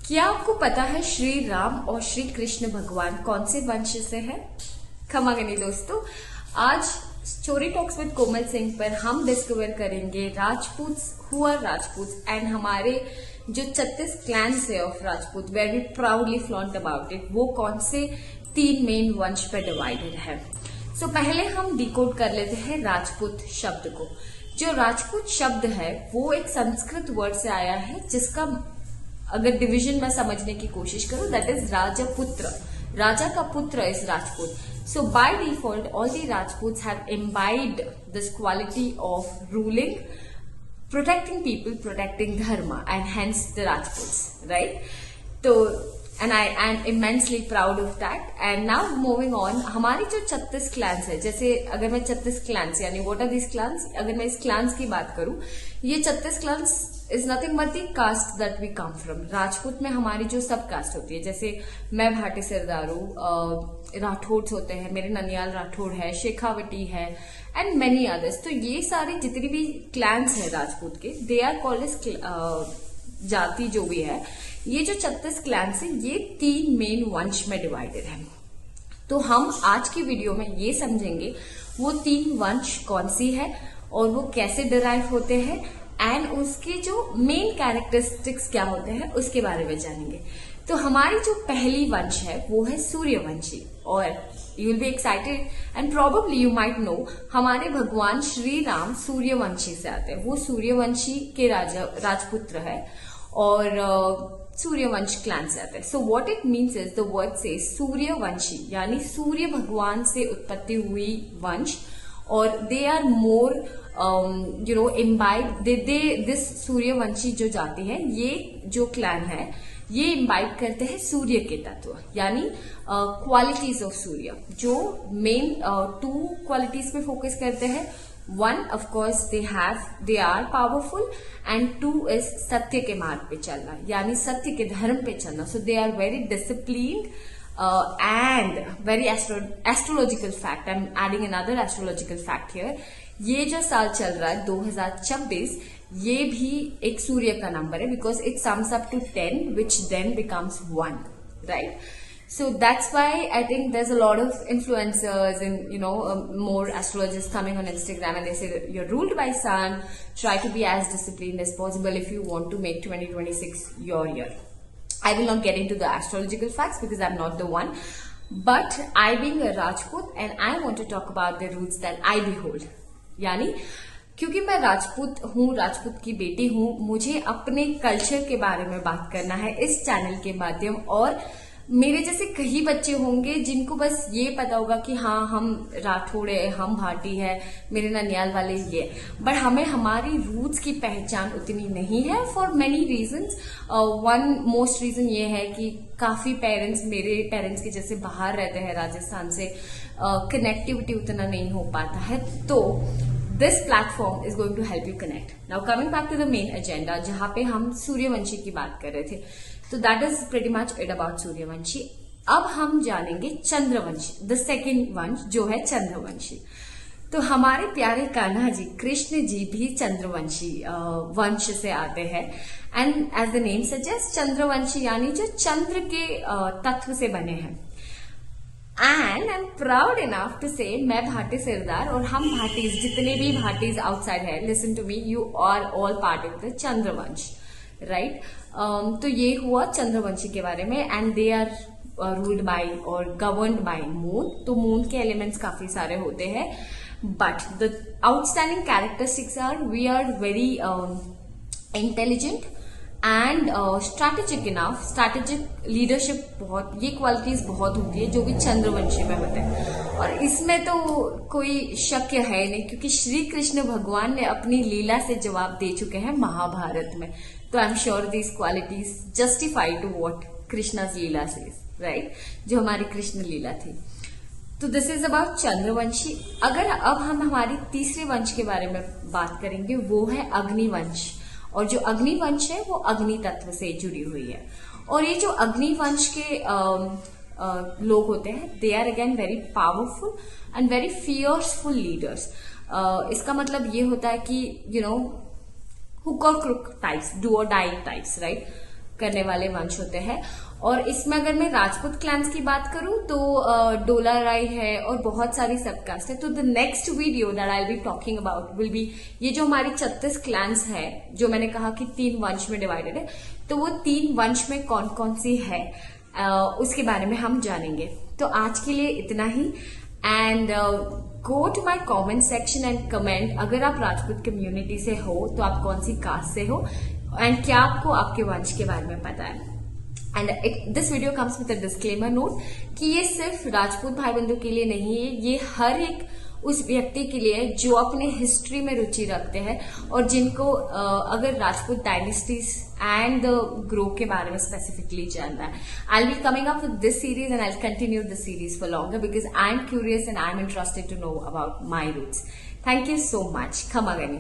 क्या आपको पता है श्री राम और श्री कृष्ण भगवान कौन से वंश से है? खमागनी दोस्तों, आज story talks with Komal Singh पर हम डिस्कवर करेंगे Rajputs who are Rajputs and हमारे जो 36 क्लैन्स है of Rajput where we proudly flaunt about it, वो कौन से 3 मेन वंश पर डिवाइडेड है। सो पहले हम डिकोड कर लेते हैं राजपूत शब्द को। जो राजपूत शब्द है वो एक संस्कृत वर्ड से आया है, जिसका अगर डिवीजन में समझने की कोशिश करूं, दैट इज राजपुत्र। राजा का पुत्र इज Rajput. So by default all the Rajputs have imbibed this quality of ruling, protecting people, protecting dharma, and hence the Rajputs, right? So, and I am immensely proud of that. And now moving on, हमारी जो 36 clans है, जैसे अगर मैं 36 clans यानी what are these clans, अगर मैं इस क्लैंस की बात करूं, ये 36 clans is nothing but the caste that we come from. Rajput में हमारी जो सब कास्ट होती है, जैसे मैं भाटी सरदार हूं, राठौड़ होते हैं, मेरे ननियाल राठौड़ है, शेखावटी है एंड मेनी अदर्स। तो ये सारे जितनी भी क्लैंस है राजपूत के, दे आर कॉल्ड एज जाति जो भी है। ये जो 36 क्लैंस है ये 3 मेन वंश में डिवाइडेड है। तो हम आज की वीडियो में ये समझेंगे वो 3 वंश कौन सी है और वो कैसे डिराइव होते हैं एंड उसके जो मेन कैरेक्टरिस्टिक्स क्या होते हैं उसके बारे में जानेंगे। तो हमारी जो पहली वंश है वो है सूर्यवंशी, और you will be excited and probably you might know, हमारे भगवान श्री राम सूर्यवंशी से आते हैं। वो सूर्यवंशी के राजपुत्र है और सूर्यवंश क्लैन से आते हैं। So what it means is the word से सूर्यवंशी यानी सूर्य भगवान से उत्पत्ति हुई वंश, और they are more imbibe this Suryavanshi जो जाति है, ये जो क्लैन है ये इम्बाइब करते हैं सूर्य के तत्व यानी क्वालिटीज ऑफ सूर्य। जो मेन 2 क्वालिटीज पे फोकस करते हैं, 1 of course they are powerful and 2 is सत्य के मार्ग पे चलना यानी सत्य के धर्म पे चलना। So they are very disciplined and very astrological fact. I'm adding another astrological fact here. ये जो साल चल रहा है 2026, ये भी एक सूर्य का नंबर है because it sums up to 10 which then becomes 1, right? So that's why I think there's a lot of influencers and more astrologers coming on Instagram and they say that you're ruled by sun, try to be as disciplined as possible if you want to make 2026 your year. I will not get into the astrological facts because I'm not the one, but I being a Rajput and I want to talk about the roots that I behold. यानी क्योंकि मैं राजपूत हूँ, राजपूत की बेटी हूँ, मुझे अपने culture के बारे में बात करना है इस चैनल के माध्यम। और मेरे जैसे कई बच्चे होंगे जिनको बस ये पता होगा कि हाँ हम राठौड़ है, हम भाटी है, मेरे ननियाल वाले ये, बट हमें हमारी रूट्स की पहचान उतनी नहीं है for many reasons. One most reason ये है कि काफी पेरेंट्स मेरे पेरेंट्स के जैसे बाहर रहते हैं राजस्थान से, कनेक्टिविटी उतना नहीं हो पाता है। तो this platform is going to help you connect. Now coming back to the main agenda, जहां पे हम सूर्यवंशी की बात कर रहे थे, तो that is pretty much it about Suryavanshi. अब हम जानेंगे चंद्रवंशी, द सेकेंड वंश जो है चंद्रवंशी। तो हमारे प्यारे कान्हा जी कृष्ण जी भी चंद्रवंशी वंश से आते हैं and as the name suggest Chandravanshi यानी जो चंद्र के तत्व से बने हैं। And I am proud enough to say मैं भाटी सरदार और हम भाटीज जितने भी भाटीज आउटसाइड है, listen to me, you are all part of the Chandravansh, right? तो ये हुआ चंद्रवंशी के बारे में and they are ruled by और गवर्न्ड बाय मून। तो मून के एलिमेंट्स काफी सारे होते हैं, but the outstanding characteristics are we are very intelligent and strategic enough. Strategic leadership बहुत, ये क्वालिटीज बहुत होती है जो भी चंद्रवंशी में होते हैं, और इसमें तो कोई शक है नहीं क्योंकि श्री कृष्ण भगवान ने अपनी लीला से जवाब दे चुके हैं महाभारत में। तो I am sure these qualities justify to what Krishna's leela says, right? जो हमारी कृष्ण लीला थी। तो दिस इज अबाउट चंद्रवंशी। अगर अब हम हमारी तीसरे वंश के बारे में बात करेंगे, वो है अग्निवंश, और जो अग्निवंश है वो अग्नि तत्व से जुड़ी हुई है। और ये जो अग्निवंश के लोग होते हैं, they are again very powerful and very fierceful leaders. इसका मतलब ये होता है कि hook or crook types, do or die types, right? करने वाले वंश होते हैं। और इसमें अगर मैं राजपूत क्लैंस की बात करूं तो डोलाराय है और बहुत सारी सबकास्ट है। तो the next video that I will be talking about will be ये जो हमारी 36 क्लैंस है, जो मैंने कहा कि 3 वंश में डिवाइडेड है, तो वो 3 वंश में कौन कौन सी है उसके बारे में हम जानेंगे। तो आज के लिए इतना ही, and go to my comment section and comment अगर आप राजपूत कम्युनिटी से हो तो आप कौन सी कास्ट से हो एंड क्या आपको आपके वंश के बारे में पता है। And this video comes with a disclaimer note कि ये सिर्फ राजपूत भाई बंधु के लिए नहीं है, ये हर एक उस व्यक्ति के लिए है जो अपने हिस्ट्री में रुचि रखते हैं और जिनको अगर Rajput dynasties and the grow के बारे में स्पेसिफिकली जानना है। I will be coming up with this series and I will continue this series for longer because I am curious and I am interested to know about my roots. Thank you so much. खमा गनी।